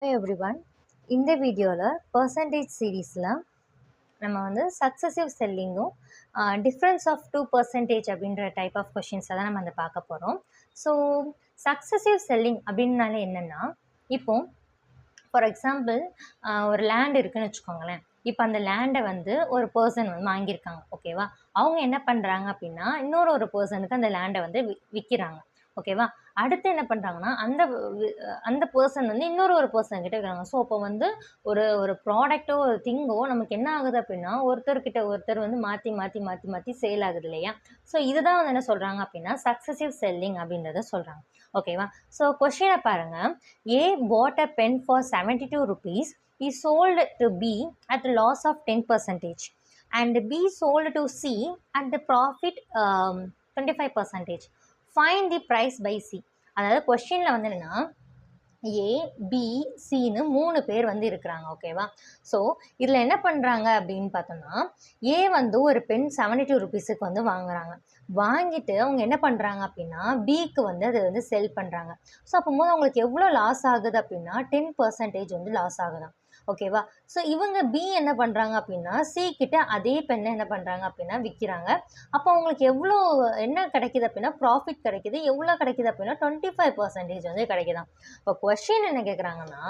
Hey everyone, இந்த வீடியோவில் percentage சீரீஸில் நம்ம வந்து சக்ஸசிவ் செல்லிங்கும் டிஃப்ரென்ஸ் ஆஃப் 2% அப்படின்ற டைப் ஆஃப் கொஷின்ஸை தான் நம்ம வந்து பார்க்க போகிறோம். ஸோ சக்ஸசிவ் செல்லிங் அப்படின்னாலே என்னென்னா, இப்போ ஃபார் எக்ஸாம்பிள் ஒரு லேண்ட் இருக்குதுன்னு வச்சுக்கோங்களேன். இப்போ அந்த லேண்டை வந்து ஒரு பர்சன் வந்து வாங்கியிருக்காங்க, ஓகேவா? அவங்க என்ன பண்ணுறாங்க அப்படின்னா, இன்னொரு பர்சனுக்கு அந்த லேண்டை வந்து விற்கிறாங்க, ஓகேவா? அடுத்து என்ன பண்ணுறாங்கன்னா, அந்த பர்சன் வந்து இன்னொரு பர்சன் கிட்ட இருக்கிறாங்க. ஸோ அப்போ வந்து ஒரு ப்ராடக்ட்டோ ஒரு திங்கோ நமக்கு என்ன ஆகுது அப்படின்னா, ஒருத்தர்கிட்ட ஒருத்தர் வந்து மாற்றி மாற்றி மாற்றி மாற்றி சேல் ஆகுது இல்லையா? ஸோ இதுதான் வந்து என்ன சொல்கிறாங்க அப்படின்னா சக்ஸசிவ் செல்லிங் அப்படின்றத சொல்கிறாங்க, ஓகேவா? ஸோ கொஷினை பாருங்கள். A bought a pen for 72 rupees. He sold to B at a loss of 10%. And B sold to C at the profit 25%. Find the price by C. அதாவது கொஷினில் வந்து என்னென்னா, ஏ பி சின்னு 3 பேர் வந்து இருக்கிறாங்க, ஓகேவா? ஸோ இதில் என்ன பண்ணுறாங்க அப்படின்னு பார்த்தோம்னா, ஏ வந்து ஒரு பென் 72 ருபீஸுக்கு வந்து வாங்குறாங்க. வாங்கிட்டு அவங்க என்ன பண்ணுறாங்க அப்படின்னா, பிக்கு வந்து அதை வந்து செல் பண்ணுறாங்க. ஸோ அப்போது அவங்களுக்கு எவ்வளோ லாஸ் ஆகுது அப்படின்னா 10% வந்து லாஸ் ஆகுதான், ஓகேவா? ஸோ இவங்க பி என்ன பண்ணுறாங்க அப்படின்னா, சி கிட்ட அதே பெண்ணை என்ன பண்ணுறாங்க அப்படின்னா விற்கிறாங்க. அப்போ அவங்களுக்கு எவ்வளோ என்ன கிடைக்கிது அப்படின்னா ப்ராஃபிட் கிடைக்கிது. எவ்வளோ கிடைக்கிது அப்படின்னா 25% வந்து கிடைக்குதான். இப்போ கொஷின் என்ன கேட்குறாங்கன்னா,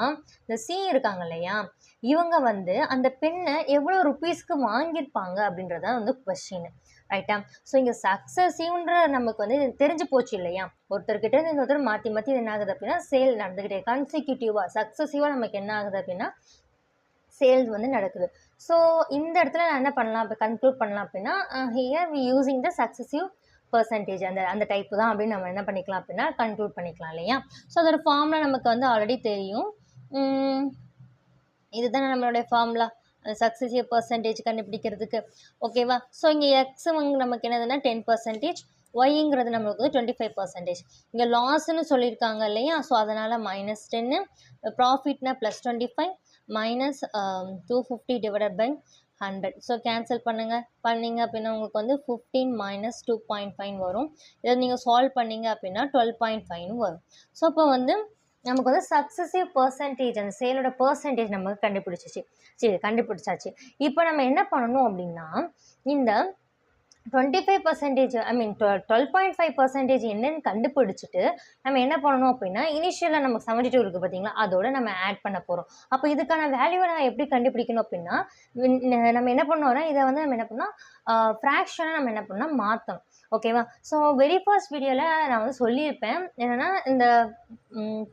இந்த சி இருக்காங்க இல்லையா, இவங்க வந்து அந்த பெண்ணை எவ்வளோ ருப்பீஸ்க்கு வாங்கியிருப்பாங்க அப்படின்றத வந்து கொஷின், ரைட்டா? ஸோ இங்கே சக்ஸஸிவ்ன்ற நமக்கு வந்து தெரிஞ்சு போச்சு இல்லையா? ஒருத்தர்கிட்ட இருந்து இன்னொருத்தர் மாற்றி மாற்றி என்ன ஆகுது அப்படின்னா சேல் நடந்துக்கிட்டே கன்சிக்யூட்டிவாக சக்ஸஸிவாக நமக்கு என்ன ஆகுது அப்படின்னா சேல்ஸ் வந்து நடக்குது. ஸோ இந்த இடத்துல நான் என்ன பண்ணலாம், இப்போ கன்க்ளூட் பண்ணலாம் அப்படின்னா, here we using the successive percentage அந்த டைப்பு தான் அப்படின்னு நம்ம என்ன பண்ணிக்கலாம் அப்படின்னா கன்க்ளூட் பண்ணிக்கலாம் இல்லையா? ஸோ அதோட ஃபார்முலா நமக்கு வந்து ஆல்ரெடி தெரியும். இதுதானே நம்மளுடைய ஃபார்முலா சக்ஸசிவ் பர்சன்டேஜ் கண்டுபிடிக்கிறதுக்கு, ஓகேவா? ஸோ இங்கே எக்ஸ் நமக்கு என்னதுன்னா 10%, ஒய்ங்கிறது நம்மளுக்கு வந்து 25%. இங்கே லாஸ்ன்னு சொல்லியிருக்காங்க இல்லையா? ஸோ அதனால் -10, ப்ராஃபிட்னா +25, minus 250 divided by 100. So cancel பண்ணிங்க அப்படின்னா உங்களுக்கு வந்து 15 minus 2.5 வரும். இதை நீங்கள் சால்வ் பண்ணிங்க அப்படின்னா 12.5 வரும். ஸோ அப்போ வந்து நமக்கு வந்து சக்ஸசிவ் பர்சன்டேஜ் அந்த சேலோட பர்சன்டேஜ் நமக்கு கண்டுபிடிச்சாச்சு. இப்போ நம்ம என்ன பண்ணணும் அப்படின்னா, இந்த 25% ஐ மீன் 12.5% என்னன்னு கண்டுபிடிச்சிட்டு நம்ம என்ன பண்ணணும் அப்படின்னா, இனிஷியலாக நமக்கு 72 இருக்குது பார்த்தீங்களா, அதோட நம்ம ஆட் பண்ண போகிறோம். அப்போ இதுக்கான வேல்யூவை நான் எப்படி கண்டுபிடிக்கணும் அப்படின்னா, நம்ம என்ன பண்ணோம்னா இதை வந்து நம்ம என்ன பண்ணோம் ஃப்ராக்ஷனாக நம்ம என்ன பண்ணோம் மாற்றணும், ஓகேவா? ஸோ வெரி ஃபர்ஸ்ட் வீடியோவில் நான் வந்து சொல்லியிருப்பேன் என்னென்னா, இந்த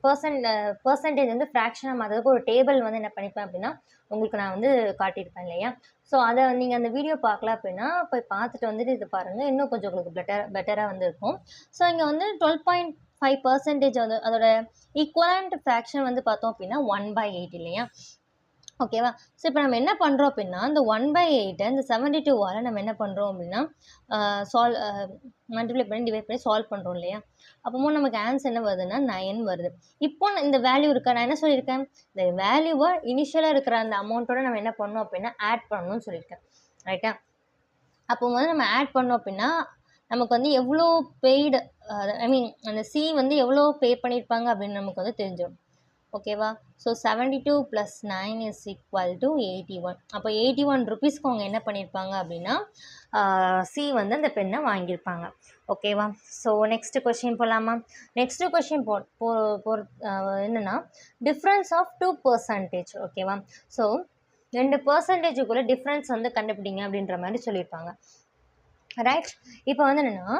பர்சன்டேஜ் வந்து ஃப்ராக்ஷனாக மாற்றதுக்கு ஒரு டேபிள் வந்து என்ன பண்ணிப்பேன் அப்படின்னா உங்களுக்கு நான் வந்து காட்டியிருப்பேன் இல்லையா? ஸோ அதை நீங்கள் அந்த வீடியோ பார்க்கல அப்படின்னா போய் பார்த்துட்டு வந்துட்டு இது பாருங்கள், இன்னும் கொஞ்சம் உங்களுக்கு பெட்டராக வந்து இருக்கும். ஸோ இங்கே வந்து 12.5% வந்து அதோட ஈக்குவலண்ட் ஃப்ராக்ஷன் வந்து பார்த்தோம் அப்படின்னா 1/8 இல்லையா? ஓகேவா? ஸோ இப்போ நம்ம என்ன பண்ணுறோம் அப்படின்னா, இந்த 1/8 இந்த 72வால் நம்ம என்ன பண்ணுறோம் அப்படின்னா மல்டிப்ளை பண்ணி டிவைட் பண்ணி சால்வ் பண்ணுறோம் இல்லையா? அப்போ நமக்கு ஆன்சர் என்ன வருதுன்னா 9 வருது. இப்போ இந்த வேல்யூ இருக்கா, நான் என்ன சொல்லியிருக்கேன், இந்த வேல்யூவை இனிஷியலாக இருக்கிற அந்த அமௌண்ட்டோட நம்ம என்ன பண்ணணும் அப்படின்னா ஆட் பண்ணணும்னு சொல்லியிருக்கேன், ரைட்டா? அப்போ வந்து நம்ம ஆட் பண்ணோம் அப்படின்னா நமக்கு வந்து எவ்வளோ பெய்டு ஐ மீன் அந்த சி வந்து எவ்வளோ பே பண்ணியிருப்பாங்க அப்படின்னு நமக்கு வந்து தெரிஞ்சிடும், ஓகேவா? ஸோ 72 + 9 = 81. அப்போ 81 ருபீஸ்க்கு அவங்க என்ன பண்ணியிருப்பாங்க அப்படின்னா சி வந்து அந்த பெண்ணை வாங்கியிருப்பாங்க, ஓகேவா? ஸோ நெக்ஸ்ட் கொஷின் போகலாமா? நெக்ஸ்ட் கொஷின் என்னென்னா டிஃப்ரென்ஸ் ஆஃப் 2%, ஓகேவா? ஸோ 2%க்குள்ளே டிஃப்ரென்ஸ் வந்து கண்டுபிடிங்க அப்படின்ற மாதிரி சொல்லியிருப்பாங்க, ரைட்? இப்போ வந்து என்னென்னா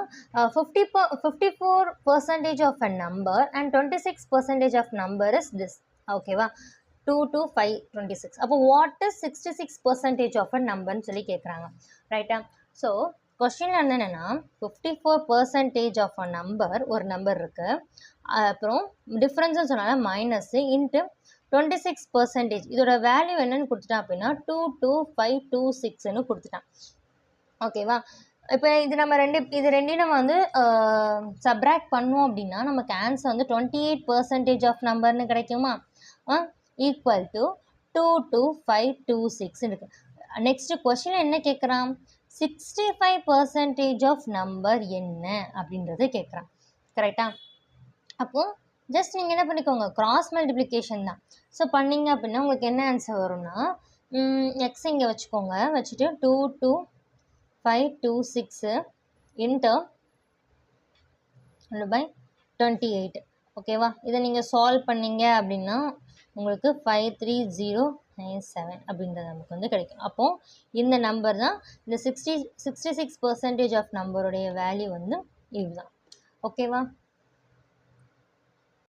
54% of a number and 26% of number is this, ஓகேவா? 2 to 5 26. அப்போ வாட் இஸ் 66% ஆஃப் அ நம்பர்னு சொல்லி கேட்குறாங்க, ரைட்டா? ஸோ கொஸ்டின் என்னென்னா 54% ஆஃப் அ நம்பர் ஒரு நம்பர் இருக்குது, அப்புறம் டிஃப்ரென்ஸ்னு சொன்னால மைனஸ் இன்ட்டு 26%. இதோட வேல்யூ என்னென்னு கொடுத்துட்டான் அப்படின்னா 22526ன்னு கொடுத்துட்டான், ஓகேவா? இப்போ இது நம்ம ரெண்டையும் நம்ம வந்து சப்ராக்ட் பண்ணோம் அப்படின்னா நமக்கு ஆன்சர் வந்து 28% ஆஃப் நம்பர்னு கிடைக்குமா? ஈக்குவல் டு 22526 இருக்குது. நெக்ஸ்ட் கொஸ்டின் என்ன கேட்குறான், 65% ஆஃப் நம்பர் என்ன அப்படின்றது கேட்குறான், கரெக்டா? அப்போது ஜஸ்ட் நீங்கள் என்ன பண்ணிக்கோங்க, கிராஸ் மல்டிப்ளிகேஷன் தான். ஸோ பண்ணிங்க அப்படின்னா உங்களுக்கு என்ன ஆன்சர் வரும்னா, எக்ஸ் இங்கே வச்சுக்கோங்க, வச்சுட்டு 2 2 5 2 6 இன்ட்டு 1/28. ஓகேவா? இதை நீங்கள் சால்வ் பண்ணீங்க அப்படின்னா உங்களுக்கு 53097 அப்படின்றது நமக்கு வந்து கிடைக்கும். அப்போது இந்த நம்பர் தான், இந்த 66% ஆஃப் நம்பருடைய வேல்யூ வந்து இதுதான். ஓகேவா?